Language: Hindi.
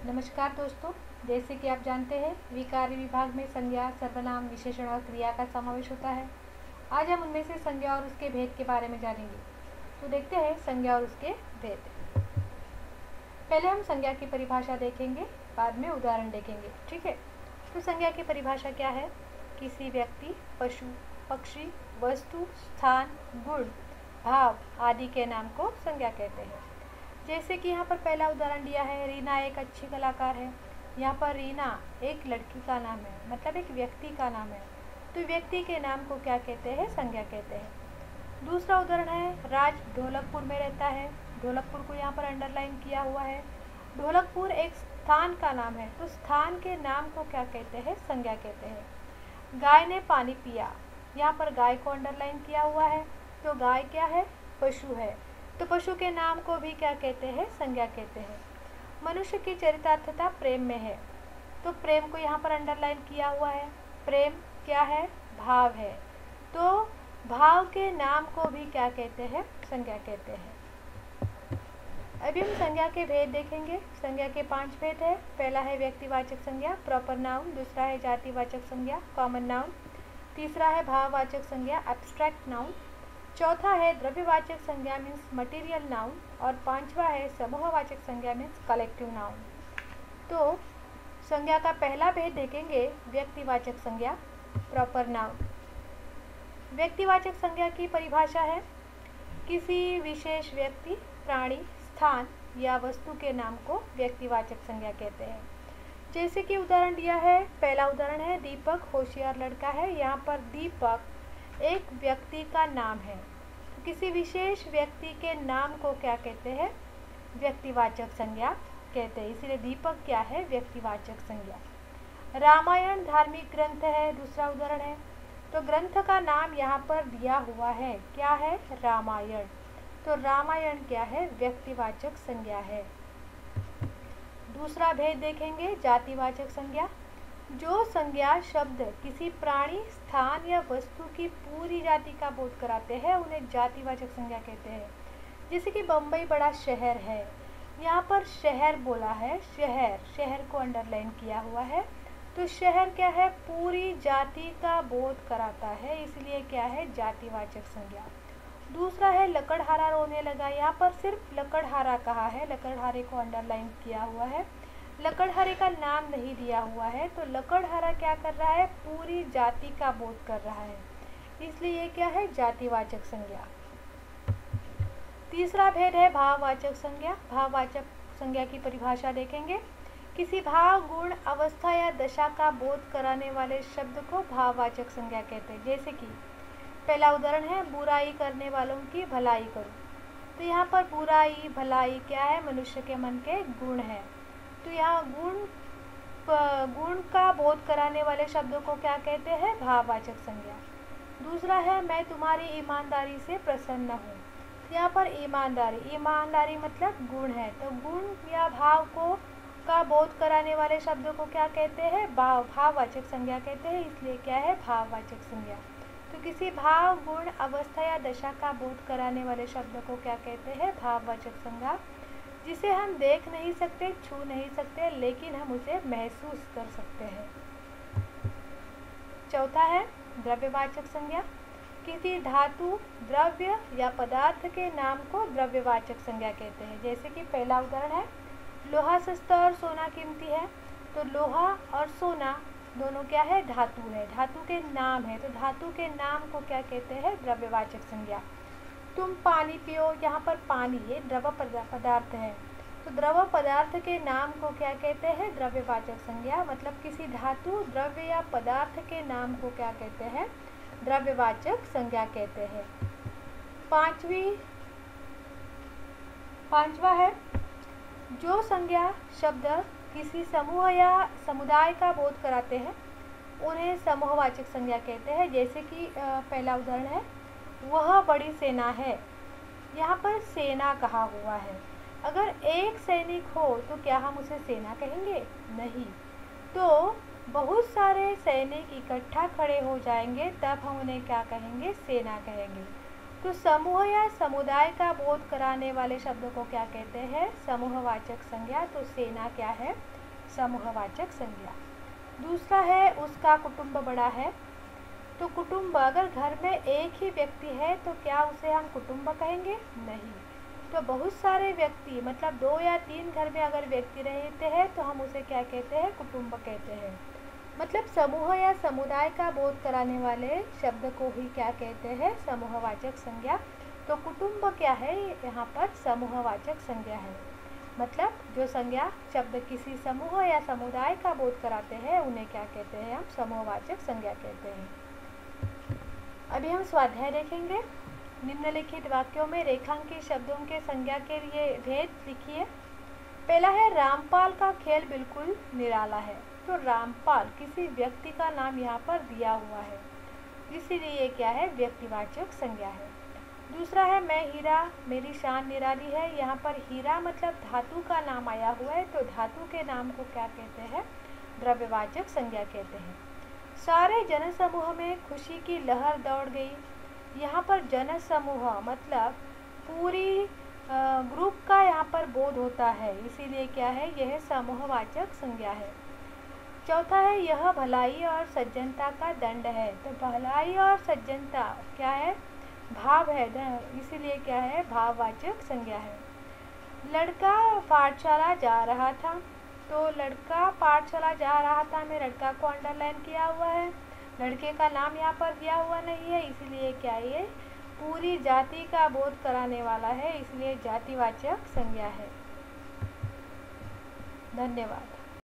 नमस्कार दोस्तों। जैसे कि आप जानते हैं विकार्य विभाग में संज्ञा, सर्वनाम, विशेषण और क्रिया का समावेश होता है। आज हम उनमें से संज्ञा और उसके भेद के बारे में जानेंगे। तो देखते हैं संज्ञा और उसके भेद। पहले हम संज्ञा की परिभाषा देखेंगे, बाद में उदाहरण देखेंगे। ठीक है। तो संज्ञा की परिभाषा क्या है? किसी व्यक्ति, पशु, पक्षी, वस्तु, स्थान, गुण, भाव आदि के नाम को संज्ञा कहते हैं। जैसे कि यहाँ पर पहला उदाहरण दिया है, रीना एक अच्छी कलाकार है। यहाँ पर रीना एक लड़की का नाम है, मतलब एक व्यक्ति का नाम है। तो व्यक्ति के नाम को क्या कहते हैं? संज्ञा कहते हैं। दूसरा उदाहरण है, राज ढोलकपुर में रहता है। ढोलकपुर को यहाँ पर अंडरलाइन किया हुआ है। ढोलकपुर एक स्थान का नाम है, तो स्थान के नाम को क्या कहते हैं? संज्ञा कहते हैं। गाय ने पानी पिया, यहाँ पर गाय को अंडरलाइन किया हुआ है। तो गाय क्या है? पशु है। तो पशु के नाम को भी क्या कहते हैं? संज्ञा कहते हैं। मनुष्य की चरितार्थता प्रेम में है, तो प्रेम को यहाँ पर अंडरलाइन किया हुआ है। प्रेम क्या है? भाव है। तो भाव के नाम को भी क्या कहते हैं? संज्ञा कहते हैं। अभी हम संज्ञा के भेद देखेंगे। संज्ञा के 5 भेद है। पहला है व्यक्तिवाचक संज्ञा, प्रॉपर नाउन। दूसरा है जातिवाचक संज्ञा, कॉमन नाउन। तीसरा है भाववाचक संज्ञा, एब्स्ट्रैक्ट नाउन। चौथा है द्रव्यवाचक संज्ञा मीन्स मटेरियल नाउन। और पांचवा है समूहवाचक संज्ञा मीन्स कलेक्टिव नाउन। तो संज्ञा का पहला भेद देखेंगे, व्यक्तिवाचक संज्ञा, प्रॉपर नाउन। व्यक्तिवाचक संज्ञा की परिभाषा है, किसी विशेष व्यक्ति, प्राणी, स्थान या वस्तु के नाम को व्यक्तिवाचक संज्ञा कहते हैं। जैसे कि उदाहरण दिया है, पहला उदाहरण है, दीपक होशियार लड़का है। यहाँ पर दीपक एक व्यक्ति का नाम है। तो किसी विशेष व्यक्ति के नाम को क्या कहते हैं? व्यक्तिवाचक संज्ञा कहते हैं। इसीलिए दीपक क्या है? व्यक्तिवाचक संज्ञा। रामायण धार्मिक ग्रंथ है, दूसरा उदाहरण है। तो ग्रंथ का नाम यहाँ पर दिया हुआ है, क्या है? रामायण। तो रामायण क्या है? व्यक्तिवाचक संज्ञा है। दूसरा भेद देखेंगे, जातिवाचक संज्ञा। जो संज्ञा शब्द किसी प्राणी, स्थान या वस्तु की पूरी जाति का बोध कराते हैं उन्हें जातिवाचक संज्ञा कहते हैं। जैसे कि बम्बई बड़ा शहर है, यहाँ पर शहर बोला है, शहर को अंडरलाइन किया हुआ है। तो शहर क्या है? पूरी जाति का बोध कराता है, इसलिए क्या है? जातिवाचक संज्ञा। दूसरा है लकड़हारा रोने लगा, यहाँ पर सिर्फ लकड़हारा कहा है, लकड़हारे को अंडरलाइन किया हुआ है। लकड़हारे का नाम नहीं दिया हुआ है। तो लकड़हारा क्या कर रहा है? पूरी जाति का बोध कर रहा है, इसलिए ये क्या है? जातिवाचक संज्ञा। तीसरा भेद है भाववाचक संज्ञा। भाववाचक संज्ञा की परिभाषा देखेंगे, किसी भाव, गुण, अवस्था या दशा का बोध कराने वाले शब्द को भाववाचक संज्ञा कहते हैं। जैसे कि पहला उदाहरण है, बुराई करने वालों की भलाई करो। तो यहाँ पर बुराई, भलाई क्या है? मनुष्य के मन के गुण है। तो यहाँ गुण का बोध कराने वाले शब्दों को क्या कहते हैं? भाववाचक संज्ञा। दूसरा है, मैं तुम्हारी ईमानदारी से प्रसन्न हूँ। तो यहाँ पर ईमानदारी मतलब गुण है। तो गुण या भाव को का बोध कराने वाले शब्दों को क्या कहते हैं? भाववाचक संज्ञा कहते हैं, इसलिए क्या है? भाववाचक संज्ञा। तो किसी भाव, गुण, अवस्था या दशा का बोध कराने वाले शब्द को क्या कहते हैं? भाववाचक संज्ञा, जिसे हम देख नहीं सकते, छू नहीं सकते, लेकिन हम उसे महसूस कर सकते हैं। चौथा है द्रव्यवाचक संज्ञा। किसी धातु, द्रव्य या पदार्थ के नाम को द्रव्यवाचक संज्ञा कहते हैं। जैसे कि पहला उदाहरण है, लोहा सस्ता और सोना कीमती है। तो लोहा और सोना दोनों क्या है? धातु है, धातु के नाम है। तो धातु के नाम को क्या कहते हैं? द्रव्यवाचक संज्ञा। तुम पानी पियो, यहाँ पर पानी ये द्रव पदार्थ है। तो द्रव पदार्थ के नाम को क्या कहते हैं? द्रव्यवाचक संज्ञा। मतलब किसी धातु, द्रव्य या पदार्थ के नाम को क्या कहते हैं? द्रव्यवाचक संज्ञा कहते हैं। पांचवा है, जो संज्ञा शब्द किसी समूह या समुदाय का बोध कराते हैं उन्हें समूहवाचक संज्ञा कहते हैं। जैसे कि पहला उदाहरण है, वह बड़ी सेना है। यहाँ पर सेना कहा हुआ है। अगर एक सैनिक हो तो क्या हम उसे सेना कहेंगे? नहीं। तो बहुत सारे सैनिक इकट्ठा खड़े हो जाएंगे, तब हम उन्हें क्या कहेंगे? सेना कहेंगे। तो समूह या समुदाय का बोध कराने वाले शब्द को क्या कहते हैं? समूहवाचक संज्ञा। तो सेना क्या है? समूहवाचक संज्ञा। दूसरा है उसका कुटुंब बड़ा है। तो कुटुंब, अगर घर में एक ही व्यक्ति है तो क्या उसे हम कुटुंब कहेंगे? नहीं। तो बहुत सारे व्यक्ति, मतलब 2 या 3 घर में अगर व्यक्ति रहते हैं तो हम उसे क्या कहते हैं? कुटुंब कहते हैं। मतलब समूह या समुदाय का बोध कराने वाले शब्द को ही क्या कहते हैं? समूहवाचक संज्ञा। तो कुटुंब क्या है? यहाँ पर समूहवाचक संज्ञा है। मतलब जो संज्ञा शब्द किसी समूह या समुदाय का बोध कराते हैं उन्हें क्या कहते हैं? हम समूहवाचक संज्ञा कहते हैं। अभी हम स्वाध्याय देखेंगे। निम्नलिखित वाक्यों में रेखांकित शब्दों के संज्ञा के लिए भेद लिखिए। पहला है रामपाल का खेल बिल्कुल निराला है। तो रामपाल किसी व्यक्ति का नाम यहाँ पर दिया हुआ है, इसीलिए ये क्या है? व्यक्तिवाचक संज्ञा है। दूसरा है मैं हीरा मेरी शान निराली है। यहाँ पर हीरा मतलब धातु का नाम आया हुआ है, तो धातु के नाम को क्या कहते हैं? द्रव्यवाचक संज्ञा कहते हैं। सारे जनसमूह में खुशी की लहर दौड़ गई। यहाँ पर जनसमूह मतलब पूरी ग्रुप का यहाँ पर बोध होता है, इसीलिए क्या है? यह समूहवाचक संज्ञा है। चौथा है यह भलाई और सज्जनता का दंड है। तो भलाई और सज्जनता क्या है? भाव है, इसीलिए क्या है? भाववाचक संज्ञा है। लड़का पाठशाला जा रहा था। तो लड़का पाठशाला जा रहा था में लड़का को अंडरलाइन किया हुआ है, लड़के का नाम यहाँ पर दिया हुआ नहीं है, इसीलिए क्या ये पूरी जाति का बोध कराने वाला है, इसलिए जातिवाचक संज्ञा है। धन्यवाद।